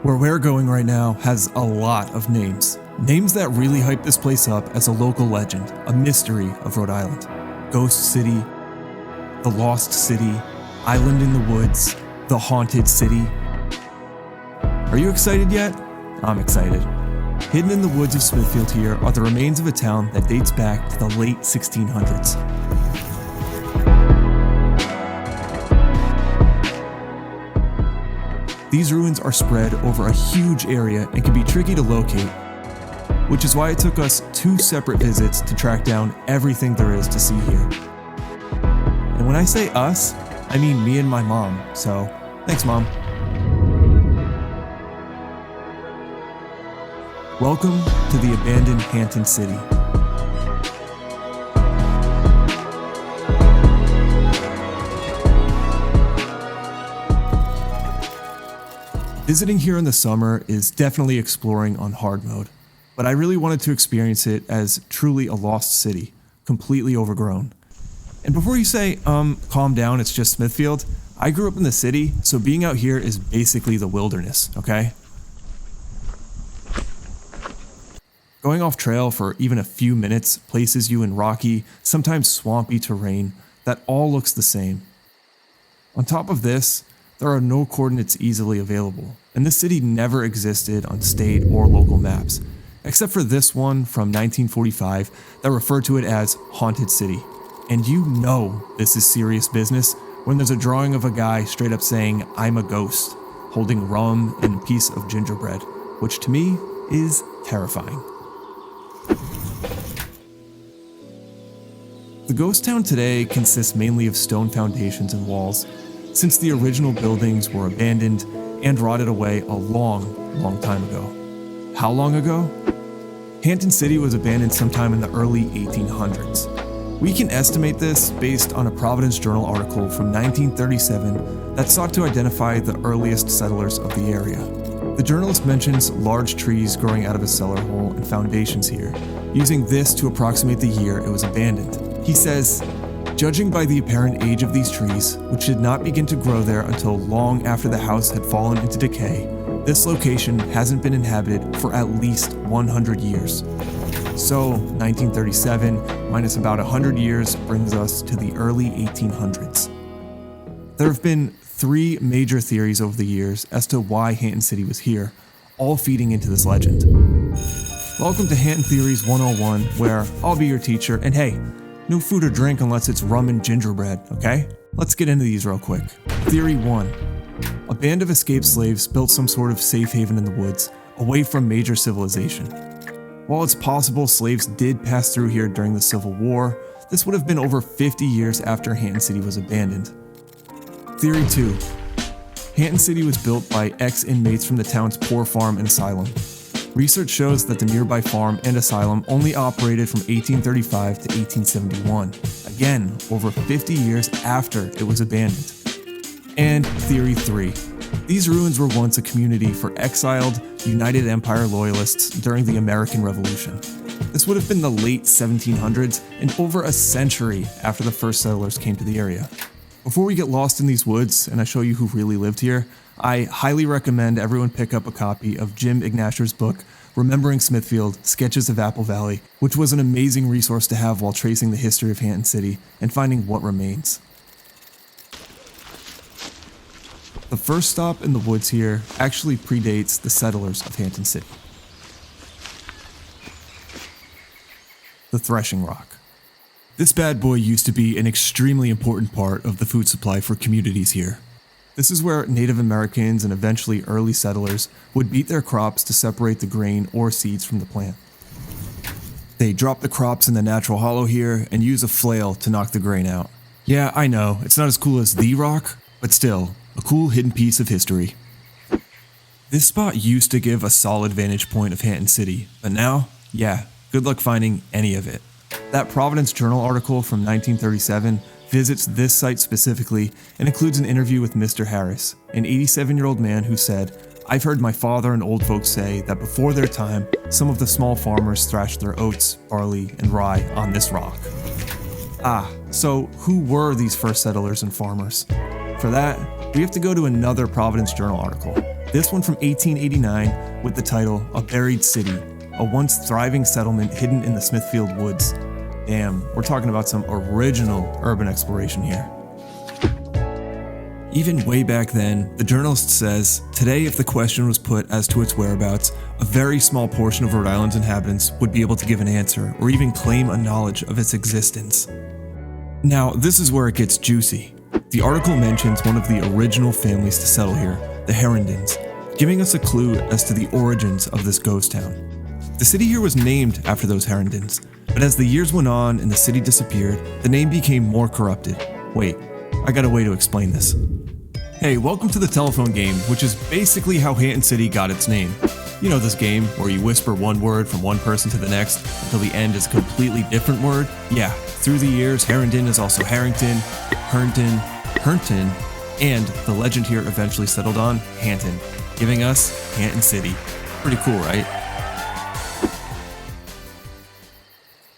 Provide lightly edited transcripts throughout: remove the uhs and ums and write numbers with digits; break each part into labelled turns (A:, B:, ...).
A: Where we're going right now has a lot of names. Names that really hype this place up as a local legend, a mystery of Rhode Island. Ghost City, the Lost City, Island in the Woods, the Haunted City. Are you excited yet? I'm excited. Hidden in the woods of Smithfield here are the remains of a town that dates back to the late 1600s. These ruins are spread over a huge area and can be tricky to locate, which is why it took us 2 separate visits to track down everything there is to see here. And when I say us, I mean me and my mom, so thanks, Mom. Welcome to the abandoned Hanton City. Visiting here in the summer is definitely exploring on hard mode, but I really wanted to experience it as truly a lost city, completely overgrown. And before you say, calm down, it's just Smithfield, I grew up in the city, so being out here is basically the wilderness, okay? Going off trail for even a few minutes places you in rocky, sometimes swampy terrain that all looks the same. On top of this, there are no coordinates easily available, and this city never existed on state or local maps, except for this one from 1945 that referred to it as Haunted City. And you know this is serious business when there's a drawing of a guy straight up saying, "I'm a ghost," holding rum and a piece of gingerbread, which to me is terrifying. The ghost town today consists mainly of stone foundations and walls, since the original buildings were abandoned and rotted away a long time ago. How long ago? Hanton City was abandoned sometime in the early 1800s. We can estimate this based on a Providence Journal article from 1937 that sought to identify the earliest settlers of the area. The journalist mentions large trees growing out of a cellar hole and foundations here, using this to approximate the year it was abandoned. He says, "Judging by the apparent age of these trees, which did not begin to grow there until long after the house had fallen into decay, this location hasn't been inhabited for at least 100 years. So, 1937 minus about 100 years brings us to the early 1800s. There have been 3 major theories over the years as to why Hanton City was here, all feeding into this legend. Welcome to Hanton Theories 101, where I'll be your teacher, and hey, no food or drink unless it's rum and gingerbread, okay? Let's get into these real quick. Theory 1. A band of escaped slaves built some sort of safe haven in the woods, away from major civilization. While it's possible slaves did pass through here during the Civil War, this would have been over 50 years after Hanton City was abandoned. Theory 2. Hanton City was built by ex-inmates from the town's poor farm and asylum. Research shows that the nearby farm and asylum only operated from 1835 to 1871, again, over 50 years after it was abandoned. And Theory 3. These ruins were once a community for exiled United Empire loyalists during the American Revolution. This would have been the late 1700s and over a century after the first settlers came to the area. Before we get lost in these woods and I show you who really lived here, I highly recommend everyone pick up a copy of Jim Ignasher's book, Remembering Smithfield, Sketches of Apple Valley, which was an amazing resource to have while tracing the history of Hanton City and finding what remains. The first stop in the woods here actually predates the settlers of Hanton City. The Threshing Rock. This bad boy used to be an extremely important part of the food supply for communities here. This is where Native Americans and eventually early settlers would beat their crops to separate the grain or seeds from the plant. They drop the crops in the natural hollow here and use a flail to knock the grain out. Yeah, I know, it's not as cool as The Rock, but still, a cool hidden piece of history. This spot used to give a solid vantage point of Hanton City, but now, yeah, good luck finding any of it. That Providence Journal article from 1937 visits this site specifically and includes an interview with Mr. Harris, an 87-year-old man who said, "I've heard my father and old folks say that before their time, some of the small farmers thrashed their oats, barley, and rye on this rock." So who were these first settlers and farmers? For that, we have to go to another Providence Journal article, This one from 1889 with the title A Buried City, a once thriving settlement hidden in the Smithfield woods. Damn, we're talking about some original urban exploration here. Even way back then, the journalist says, today if the question was put as to its whereabouts, a very small portion of Rhode Island's inhabitants would be able to give an answer or even claim a knowledge of its existence. Now, this is where it gets juicy. The article mentions one of the original families to settle here, the Harringtons, giving us a clue as to the origins of this ghost town. The city here was named after those Harringtons, but as the years went on and the city disappeared, the name became more corrupted. Wait, I got a way to explain this. Hey, welcome to the telephone game, which is basically how Hanton City got its name. You know this game where you whisper one word from one person to the next until the end is a completely different word? Yeah, through the years, Harrington is also Harrington, Hernton, Hernton, and the legend here eventually settled on Hanton, giving us Hanton City. Pretty cool, right?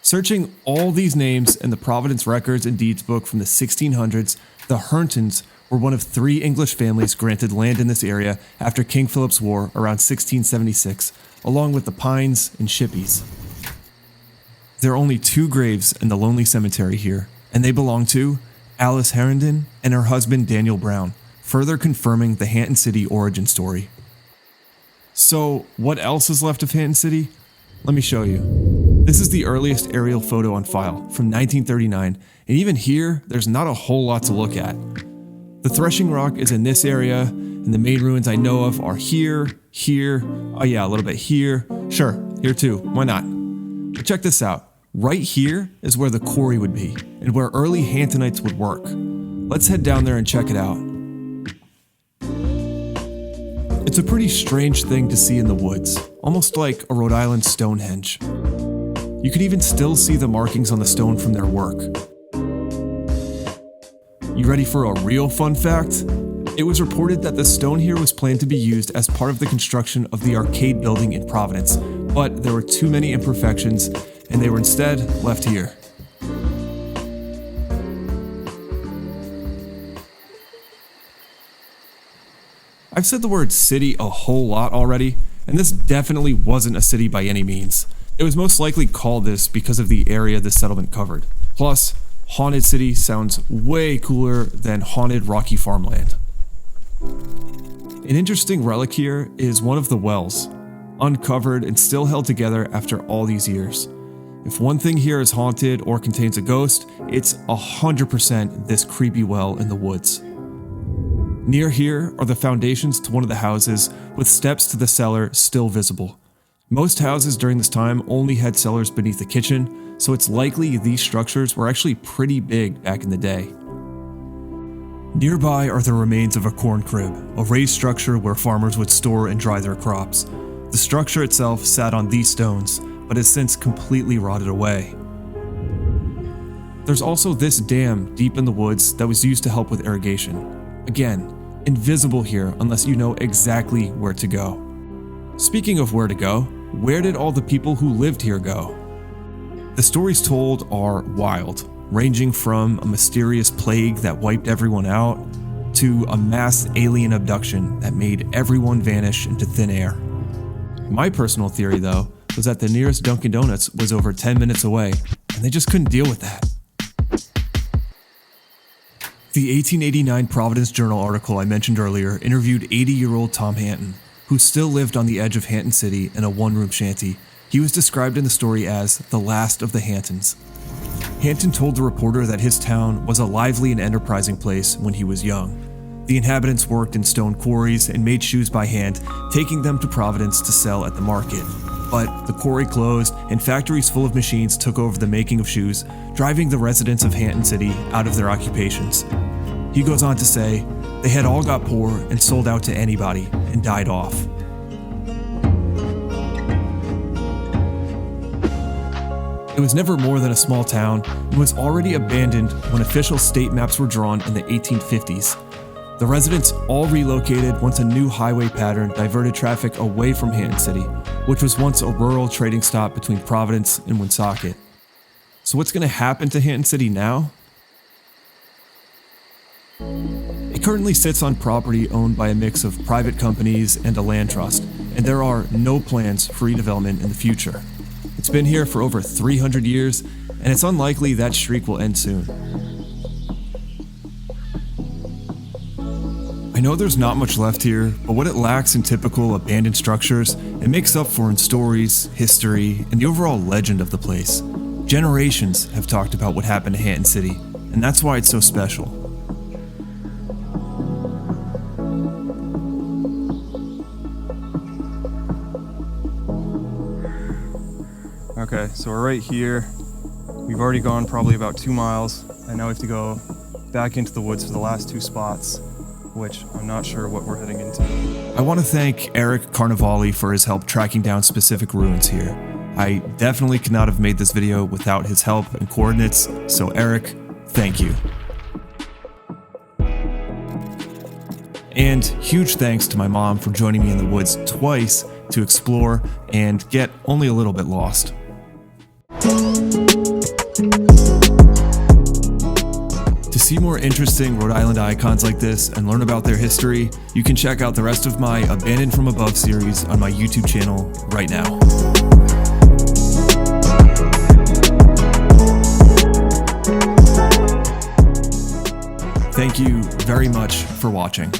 A: Searching all these names in the Providence Records and Deeds book from the 1600s, the Herntons were one of 3 English families granted land in this area after King Philip's War around 1676, along with the Pines and Shippies. There are only 2 graves in the lonely cemetery here, and they belong to Alice Harrington and her husband Daniel Brown, further confirming the Hanton City origin story. So, what else is left of Hanton City? Let me show you. This is the earliest aerial photo on file, from 1939, and even here, there's not a whole lot to look at. The Threshing Rock is in this area, and the main ruins I know of are here, oh yeah, a little bit here, sure, here too, why not? But check this out, right here is where the quarry would be, and where early Hantonites would work. Let's head down there and check it out. It's a pretty strange thing to see in the woods, almost like a Rhode Island Stonehenge. You can even still see the markings on the stone from their work. You ready for a real fun fact? It was reported that the stone here was planned to be used as part of the construction of the arcade building in Providence, but there were too many imperfections, and they were instead left here. I've said the word city a whole lot already, and this definitely wasn't a city by any means. It was most likely called this because of the area the settlement covered. Plus, Haunted City sounds way cooler than Haunted Rocky Farmland. An interesting relic here is one of the wells, uncovered and still held together after all these years. If one thing here is haunted or contains a ghost, it's 100% this creepy well in the woods. Near here are the foundations to one of the houses, with steps to the cellar still visible. Most houses during this time only had cellars beneath the kitchen, so it's likely these structures were actually pretty big back in the day. Nearby are the remains of a corn crib, a raised structure where farmers would store and dry their crops. The structure itself sat on these stones, but has since completely rotted away. There's also this dam deep in the woods that was used to help with irrigation. Again, invisible here unless you know exactly where to go. Speaking of where to go, where did all the people who lived here go? The stories told are wild, ranging from a mysterious plague that wiped everyone out to a mass alien abduction that made everyone vanish into thin air. My personal theory, though, was that the nearest Dunkin' Donuts was over 10 minutes away, and they just couldn't deal with that. The 1889 Providence Journal article I mentioned earlier interviewed 80-year-old Tom Hanton, who still lived on the edge of Hanton City in a one-room shanty. He was described in the story as the last of the Hantons. Hanton told the reporter that his town was a lively and enterprising place when he was young. The inhabitants worked in stone quarries and made shoes by hand, taking them to Providence to sell at the market. But the quarry closed and factories full of machines took over the making of shoes, driving the residents of Hanton City out of their occupations. He goes on to say, they had all got poor and sold out to anybody and died off. It was never more than a small town and was already abandoned when official state maps were drawn in the 1850s. The residents all relocated once a new highway pattern diverted traffic away from Hanton City, which was once a rural trading stop between Providence and Woonsocket. So what's going to happen to Hanton City now? It It currently sits on property owned by a mix of private companies and a land trust, and there are no plans for redevelopment in the future. It's been here for over 300 years, and it's unlikely that streak will end soon. I know there's not much left here, but what it lacks in typical abandoned structures, it makes up for in stories, history, and the overall legend of the place. Generations have talked about what happened to Hanton City, and that's why it's so special. Okay, so we're right here. We've already gone probably about 2 miles, and now we have to go back into the woods for the last 2 spots, which I'm not sure what we're heading into. I want to thank Eric Carnevali for his help tracking down specific ruins here. I definitely could not have made this video without his help and coordinates, so Eric, thank you. And huge thanks to my mom for joining me in the woods twice to explore and get only a little bit lost. To see more interesting Rhode Island icons like this and learn about their history, you can check out the rest of my Abandoned from Above series on my YouTube channel right now. Thank you very much for watching.